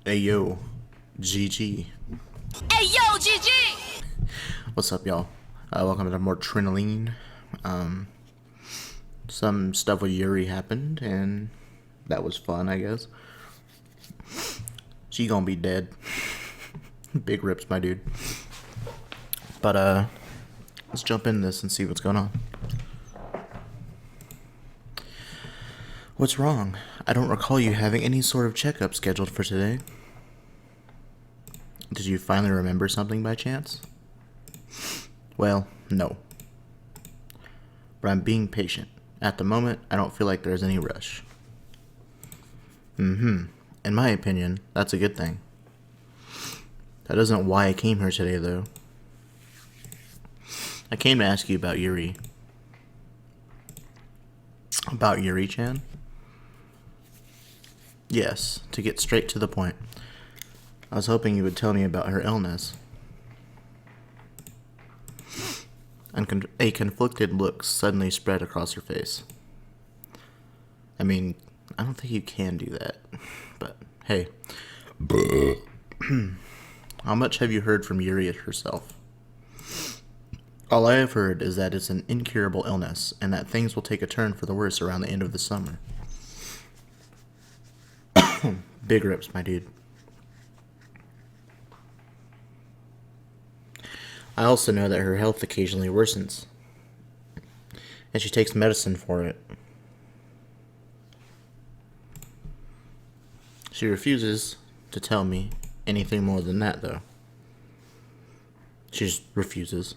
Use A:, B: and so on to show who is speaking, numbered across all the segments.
A: Hey yo, GG.
B: Hey yo, GG!
A: What's up, y'all? Welcome to more Trinoline. Some stuff with Yuri happened, and that was fun, I guess. She gonna be dead. Big rips, my dude. But, let's jump in this and see what's going on. What's wrong? I don't recall you having any sort of checkup scheduled for today. Did you finally remember something by chance? Well, no. But I'm being patient. At the moment, I don't feel like there's any rush. In my opinion, that's a good thing. That isn't why I came here today, though. I came to ask you about Yuri. About Yuri-chan? Yes, to get straight to the point. I was hoping you would tell me about her illness. A conflicted look suddenly spread across her face. I mean, I don't think you can do that. But, hey. How much have you heard from Yuri herself? All I have heard is that it's an incurable illness, and that things will take a turn for the worse around the end of the summer. Big rips, my dude. I also know that her health occasionally worsens, and she takes medicine for it. She refuses to tell me anything more than that, though. She just refuses.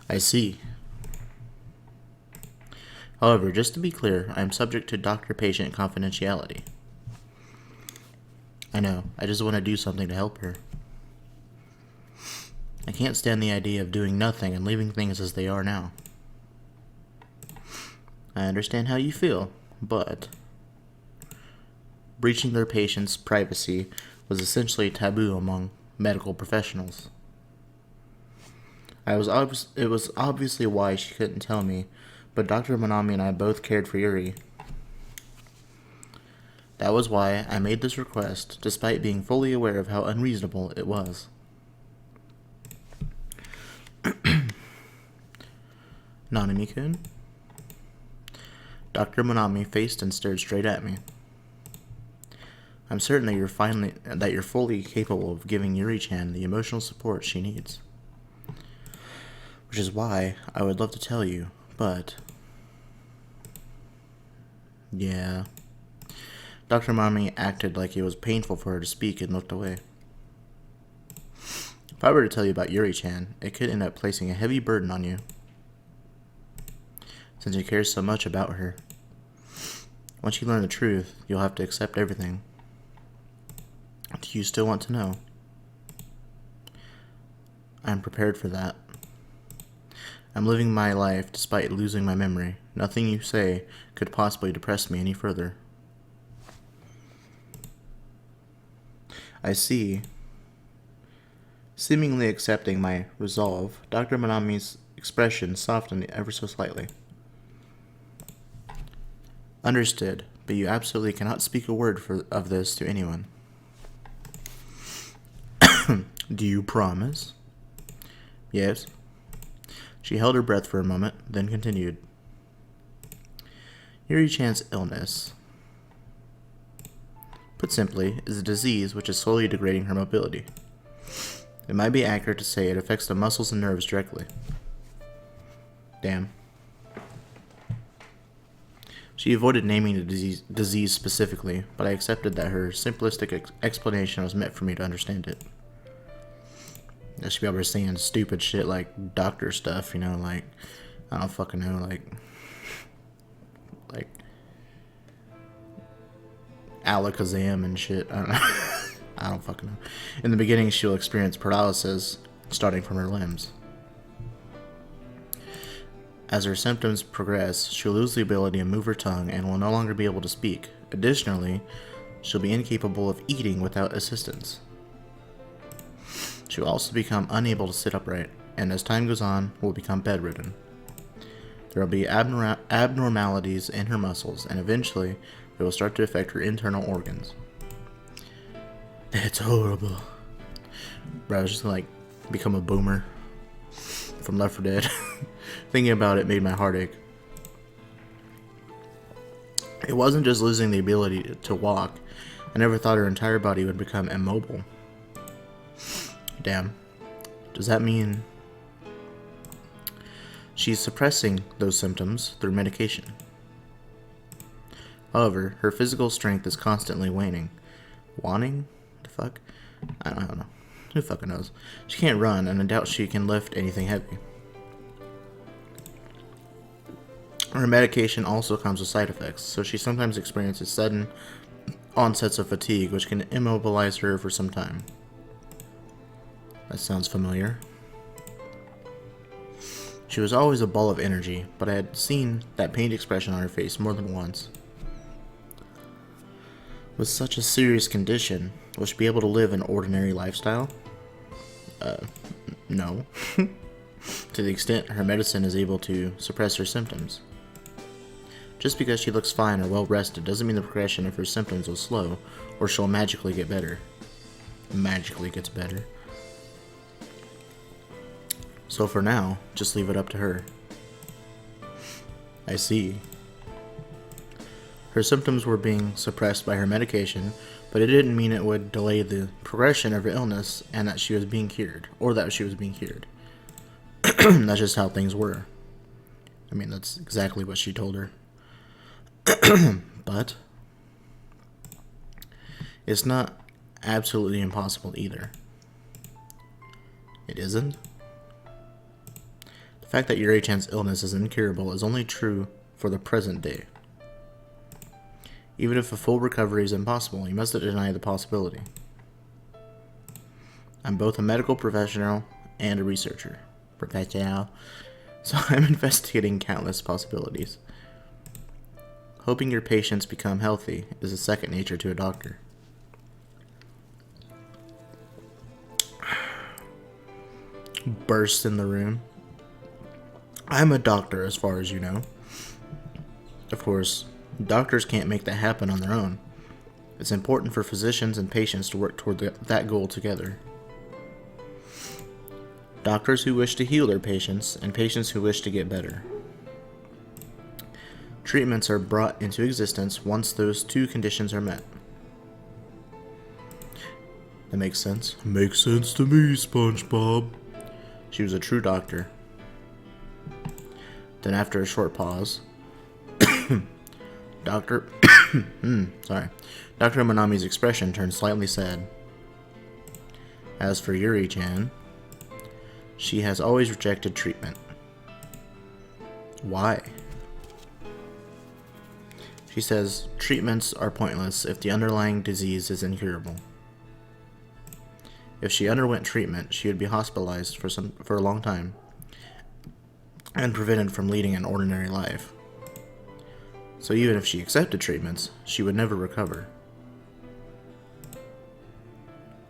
A: I see. However, just to be clear, I am subject to doctor-patient confidentiality. I know, I just want to do something to help her. I can't stand the idea of doing nothing and leaving things as they are now. I understand how you feel, but breaching their patients' privacy was essentially taboo among medical professionals. It was obviously why she couldn't tell me, but Dr. Manami and I both cared for Yuri. That was why I made this request, despite being fully aware of how unreasonable it was. Nanami-kun? Dr. Manami faced and stared straight at me. I'm certain that you're fully capable of giving Yuri-chan the emotional support she needs. Which is why I would love to tell you, but yeah. Dr. Manami acted like it was painful for her to speak and looked away. If I were to tell you about Yuri-chan, it could end up placing a heavy burden on you, since you care so much about her. Once you learn the truth, you'll have to accept everything. Do you still want to know? I'm prepared for that. I'm living my life despite losing my memory. Nothing you say could possibly depress me any further. I see. Seemingly accepting my resolve, Dr. Manami's expression softened ever so slightly. Understood, but you absolutely cannot speak a word of this to anyone. Do you promise? Yes. She held her breath for a moment, then continued. Yuri-chan's illness, put simply, is a disease which is slowly degrading her mobility. It might be accurate to say it affects the muscles and nerves directly. Damn. She avoided naming the disease specifically, but I accepted that her simplistic explanation was meant for me to understand it. I should be able to saying stupid shit like doctor stuff, you know, like, I don't fucking know, like alakazam and shit. I don't know. I don't fucking know. In the beginning, she'll experience paralysis starting from her limbs. As her symptoms progress, she'll lose the ability to move her tongue and will no longer be able to speak. Additionally, she'll be incapable of eating without assistance. She will also become unable to sit upright, and as time goes on, will become bedridden. There will be abnormalities in her muscles, and eventually, it will start to affect her internal organs. It's horrible. Bro, I was just gonna, like, become a boomer from Left 4 Dead. Thinking about it made my heart ache. It wasn't just losing the ability to walk. I never thought her entire body would become immobile. Damn. Does that mean she's suppressing those symptoms through medication? However, her physical strength is constantly waning. Waning? The fuck? I don't know. Who fucking knows? She can't run, and I doubt she can lift anything heavy. Her medication also comes with side effects, so she sometimes experiences sudden onsets of fatigue, which can immobilize her for some time. That sounds familiar. She was always a ball of energy, but I had seen that pained expression on her face more than once. With such a serious condition, will she be able to live an ordinary lifestyle? No. To the extent her medicine is able to suppress her symptoms. Just because she looks fine or well rested doesn't mean the progression of her symptoms will slow, or she'll magically get better. Magically gets better. So for now, just leave it up to her. I see. Her symptoms were being suppressed by her medication, but it didn't mean it would delay the progression of her illness and that she was being cured, or that she was being cured. That's just how things were. I mean, that's exactly what she told her. But it's not absolutely impossible either. It isn't? The fact that Yuri-chan's illness is incurable is only true for the present day. Even if a full recovery is impossible, you mustn't deny the possibility. I'm both a medical professional and a researcher. So I'm investigating countless possibilities. Hoping your patients become healthy is a second nature to a doctor. Burst in the room. I'm a doctor, as far as you know. Of course, doctors can't make that happen on their own. It's important for physicians and patients to work toward that goal together. Doctors who wish to heal their patients, and patients who wish to get better. Treatments are brought into existence once those two conditions are met. That makes sense. Makes sense to me, SpongeBob. She was a true doctor. Then after a short pause, Dr. Manami's expression turned slightly sad. As for Yuri-chan, she has always rejected treatment. Why? She says treatments are pointless if the underlying disease is incurable. If she underwent treatment, she would be hospitalized for a long time and prevented from leading an ordinary life. So even if she accepted treatments, she would never recover.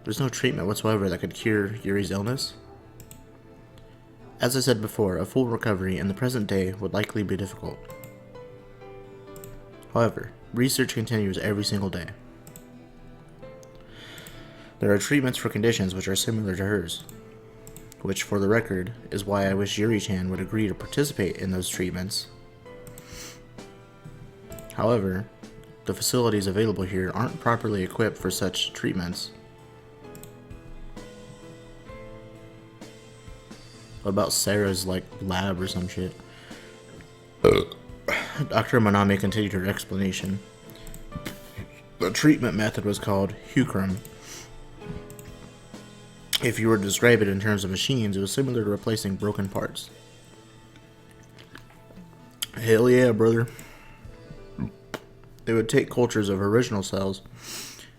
A: There's no treatment whatsoever that could cure Yuri's illness. As I said before, a full recovery in the present day would likely be difficult. However, research continues every single day. There are treatments for conditions which are similar to hers, which, for the record, is why I wish Yuri-chan would agree to participate in those treatments. However, the facilities available here aren't properly equipped for such treatments. What about Sarah's, lab or some shit? Dr. Manami continued her explanation. The treatment method was called Hukram. If you were to describe it in terms of machines, it was similar to replacing broken parts. Hell yeah, brother. They would take cultures of original cells,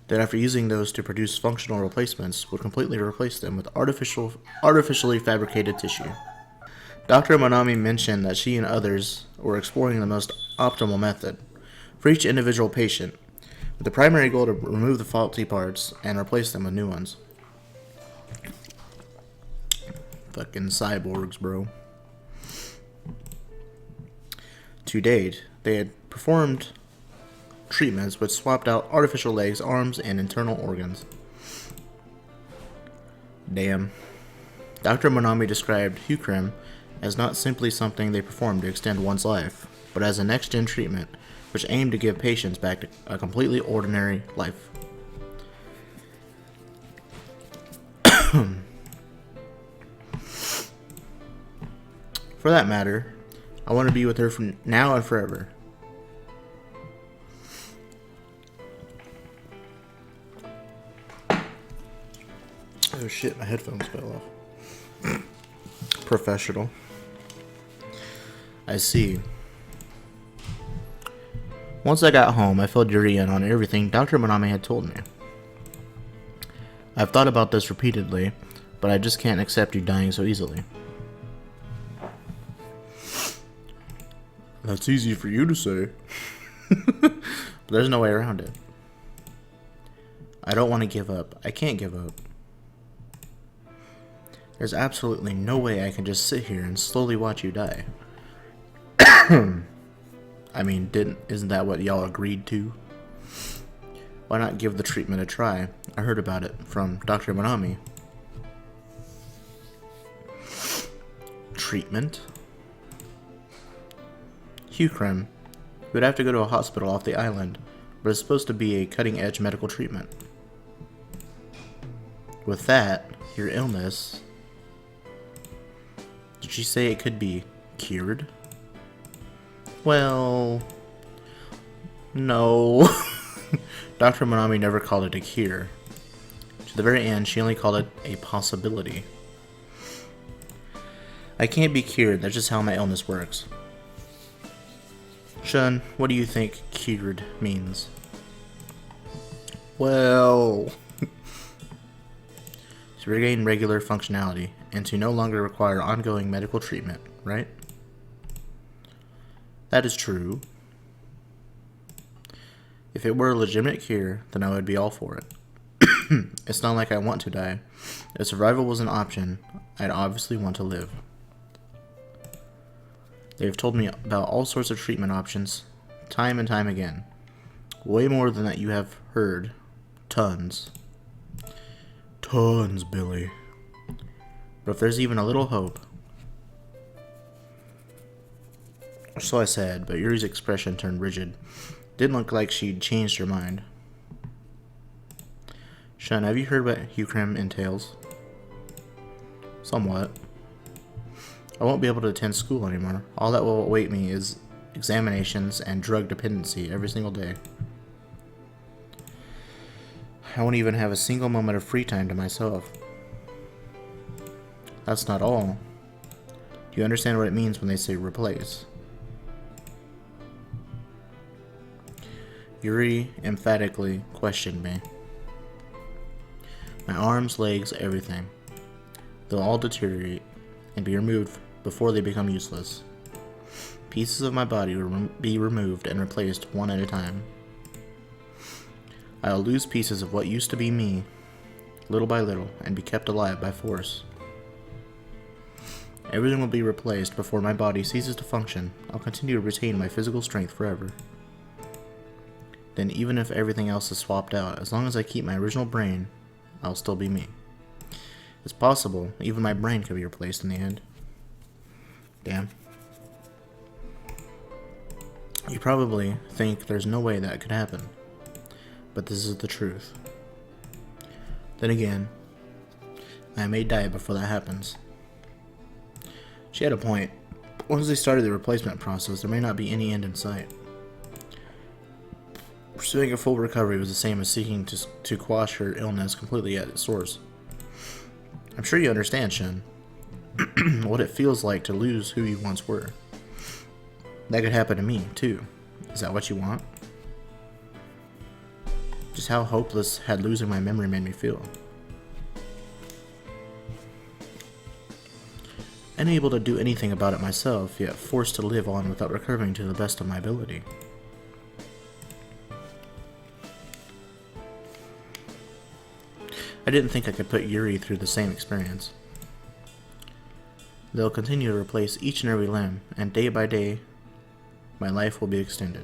A: then after using those to produce functional replacements, would completely replace them with artificially fabricated tissue. Dr. Manami mentioned that she and others were exploring the most optimal method for each individual patient, with the primary goal to remove the faulty parts and replace them with new ones. Fucking cyborgs, bro. To date, they had performed treatments which swapped out artificial legs, arms, and internal organs. Damn. Dr. Monami described Hucrim as not simply something they performed to extend one's life, but as a next-gen treatment which aimed to give patients back to a completely ordinary life. For that matter, I want to be with her from now and forever. Oh shit, my headphones fell off. Professional. I see. Once I got home, I filled Yuri in on everything Dr. Monami had told me. I've thought about this repeatedly, but I just can't accept you dying so easily. That's easy for you to say. But there's no way around it. I don't want to give up. I can't give up. There's absolutely no way I can just sit here and slowly watch you die. I mean, isn't that what y'all agreed to? Why not give the treatment a try? I heard about it from Dr. Monami. Treatment? Hucrim. You would have to go to a hospital off the island, but it's supposed to be a cutting-edge medical treatment. With that, your illness... Did she say it could be cured? Well... No. Dr. Monami never called it a cure. To the very end, she only called it a possibility. I can't be cured, that's just how my illness works. Shun, what do you think cured means? Well... to regain regular functionality, and to no longer require ongoing medical treatment, right? That is true. If it were a legitimate cure, then I would be all for it. It's not like I want to die. If survival was an option, I'd obviously want to live. They've told me about all sorts of treatment options, time and time again. Way more than that you have heard. Tons. Tons, Billy. But if there's even a little hope... So I said, but Yuri's expression turned rigid. Didn't look like she'd changed her mind. Shun, have you heard what Hucrim entails? Somewhat. I won't be able to attend school anymore. All that will await me is examinations and drug dependency every single day. I won't even have a single moment of free time to myself. That's not all. Do you understand what it means when they say replace? Yuri emphatically questioned me. My arms, legs, everything. They'll all deteriorate and be removed before they become useless. Pieces of my body will be removed and replaced one at a time. I'll lose pieces of what used to be me, little by little, and be kept alive by force. Everything will be replaced before my body ceases to function. I'll continue to retain my physical strength forever. Then even if everything else is swapped out, as long as I keep my original brain, I'll still be me. It's possible, even my brain could be replaced in the end. Damn. You probably think there's no way that could happen, but this is the truth. Then again, I may die before that happens. She had a point. Once they started the replacement process, there may not be any end in sight. Pursuing a full recovery was the same as seeking to quash her illness completely at its source. I'm sure you understand, Shin, what it feels like to lose who you once were. That could happen to me, too. Is that what you want? Just how hopeless had losing my memory made me feel. Unable to do anything about it myself, yet forced to live on without recovering to the best of my ability. I didn't think I could put Yuri through the same experience. They'll continue to replace each and every limb, and day by day, my life will be extended.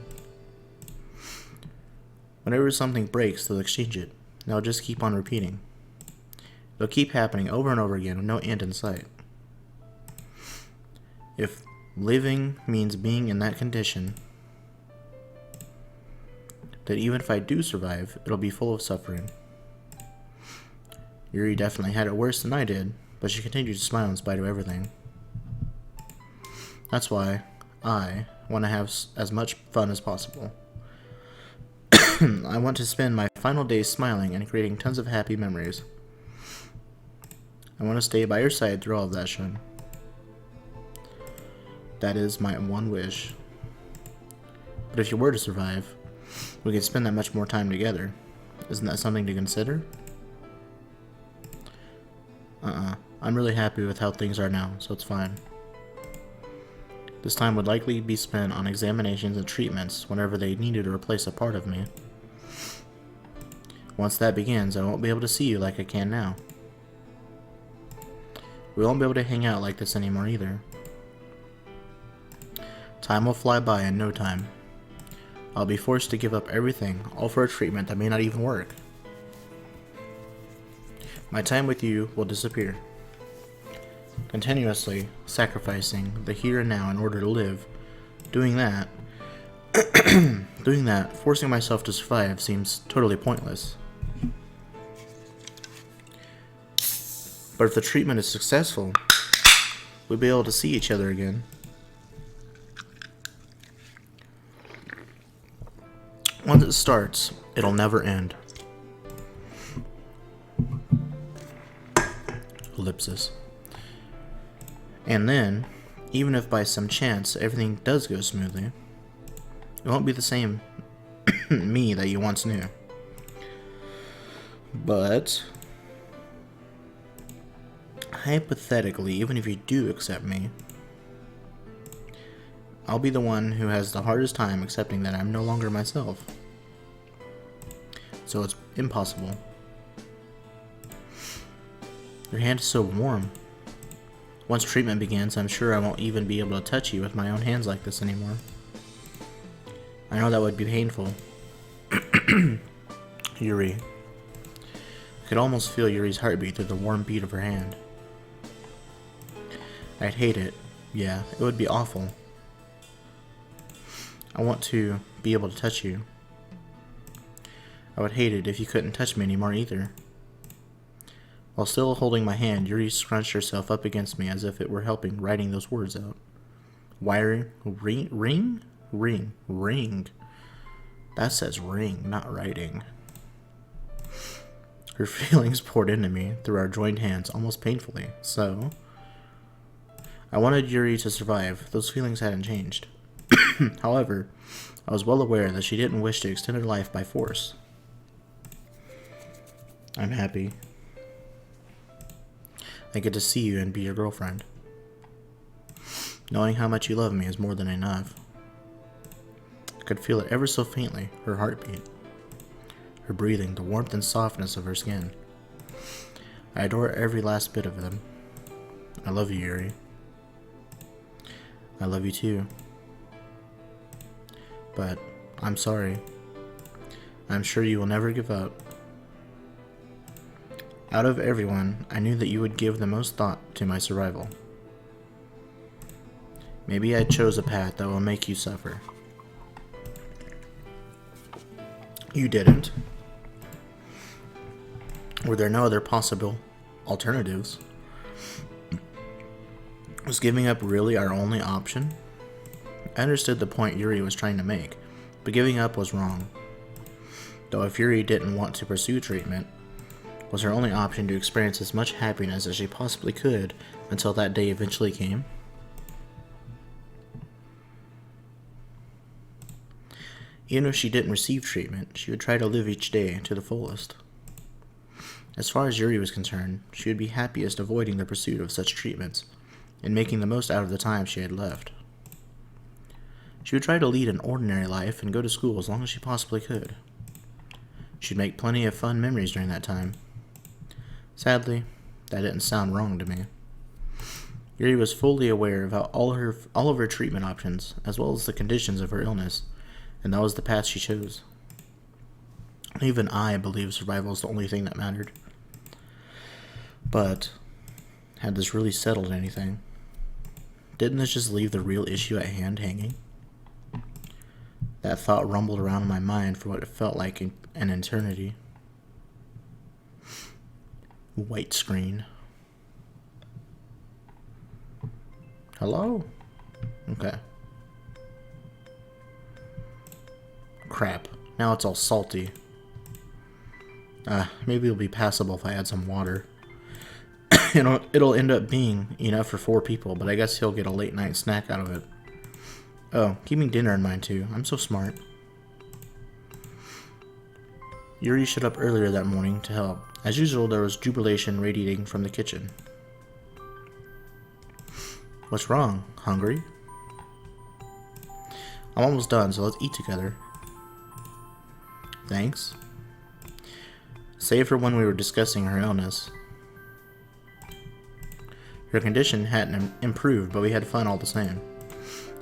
A: Whenever something breaks, they'll exchange it. They'll just keep on repeating. They'll keep happening over and over again with no end in sight. If living means being in that condition, then even if I do survive, it'll be full of suffering. Yuri definitely had it worse than I did, but she continued to smile in spite of everything. That's why I want to have as much fun as possible. I want to spend my final days smiling and creating tons of happy memories. I want to stay by your side through all of that, Shun. That is my one wish. But if you were to survive, we could spend that much more time together. Isn't that something to consider? I'm really happy with how things are now, so it's fine. This time would likely be spent on examinations and treatments whenever they needed to replace a part of me. Once that begins, I won't be able to see you like I can now. We won't be able to hang out like this anymore either. Time will fly by in no time. I'll be forced to give up everything, all for a treatment that may not even work. My time with you will disappear. Continuously sacrificing the here and now in order to live. Doing that, forcing myself to survive seems totally pointless. But if the treatment is successful, we'll be able to see each other again. Once it starts, it'll never end. Ellipsis. And then, even if by some chance everything does go smoothly, it won't be the same me that you once knew. But hypothetically, even if you do accept me, I'll be the one who has the hardest time accepting that I'm no longer myself. So it's impossible. Your hand is so warm. Once treatment begins, I'm sure I won't even be able to touch you with my own hands like this anymore. I know that would be painful. Yuri. I could almost feel Yuri's heartbeat through the warm beat of her hand. I'd hate it. Yeah, it would be awful. I want to be able to touch you. I would hate it if you couldn't touch me anymore either. While still holding my hand, Yuri scrunched herself up against me as if it were helping writing those words out. Ring? That says ring, not writing. Her feelings poured into me through our joined hands almost painfully, so I wanted Yuri to survive. Those feelings hadn't changed. However, I was well aware that she didn't wish to extend her life by force. I'm happy. I get to see you and be your girlfriend. Knowing how much you love me is more than enough. I could feel it ever so faintly, her heartbeat, her breathing, the warmth and softness of her skin. I adore every last bit of them. I love you, Yuri. I love you too. But I'm sorry. I'm sure you will never give up. Out of everyone, I knew that you would give the most thought to my survival. Maybe I chose a path that will make you suffer. You didn't. Were there no other possible alternatives? Was giving up really our only option? I understood the point Yuri was trying to make, but giving up was wrong. Though if Yuri didn't want to pursue treatment, was her only option to experience as much happiness as she possibly could until that day eventually came? Even if she didn't receive treatment, she would try to live each day to the fullest. As far as Yuri was concerned, she would be happiest avoiding the pursuit of such treatments and making the most out of the time she had left. She would try to lead an ordinary life and go to school as long as she possibly could. She'd make plenty of fun memories during that time. Sadly, that didn't sound wrong to me. Yuri was fully aware of all of her treatment options, as well as the conditions of her illness, and that was the path she chose. Even I believed survival was the only thing that mattered. But, had this really settled anything? Didn't this just leave the real issue at hand hanging? That thought rumbled around in my mind for what it felt like an eternity. White screen. Hello? Okay. Crap. Now it's all salty. Maybe it'll be passable if I add some water. It'll end up being enough for 4 people, but I guess he'll get a late night snack out of it. Oh, keeping dinner in mind too. I'm so smart. Yuri showed up earlier that morning to help. As usual, there was jubilation radiating from the kitchen. What's wrong? Hungry? I'm almost done, so let's eat together. Thanks. Save for when we were discussing her illness. Her condition hadn't improved, but we had fun all the same.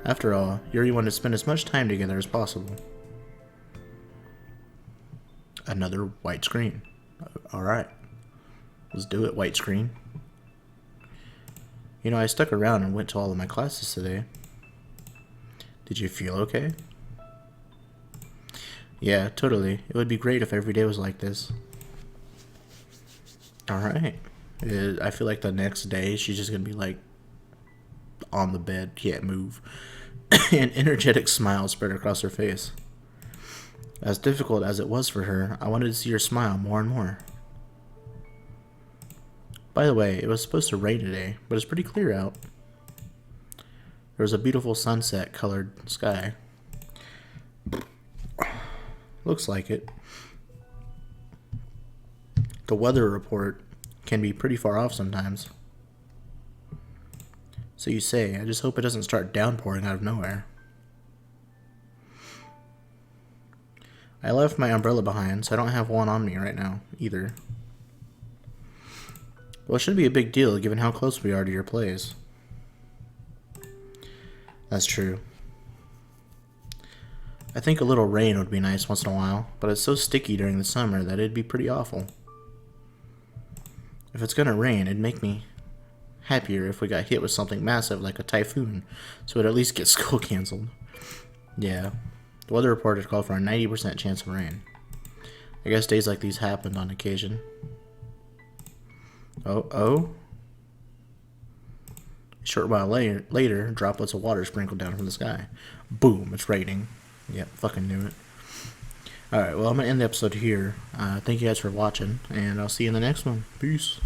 A: After all, Yuri wanted to spend as much time together as possible. Another white screen. Alright. Let's do it, white screen. I stuck around and went to all of my classes today. Did you feel okay? Yeah, totally. It would be great if every day was like this. Alright. I feel like the next day she's just gonna be like on the bed, can't move. An energetic smile spread across her face. As difficult as it was for her, I wanted to see her smile more and more. By the way, it was supposed to rain today, but it's pretty clear out. There was a beautiful sunset-colored sky. Looks like it. The weather report can be pretty far off sometimes. So you say, I just hope it doesn't start downpouring out of nowhere. I left my umbrella behind, so I don't have one on me right now, either. Well, it shouldn't be a big deal, given how close we are to your place. That's true. I think a little rain would be nice once in a while, but it's so sticky during the summer that it'd be pretty awful. If it's gonna rain, it'd make me happier if we got hit with something massive like a typhoon, so it'd at least get school canceled. Yeah, the weather report had called for a 90% chance of rain. I guess days like these happened on occasion. Oh? A short while later, droplets of water sprinkled down from the sky. Boom, it's raining. Yep, fucking knew it. Alright, well, I'm going to end the episode here. Thank you guys for watching, and I'll see you in the next one. Peace.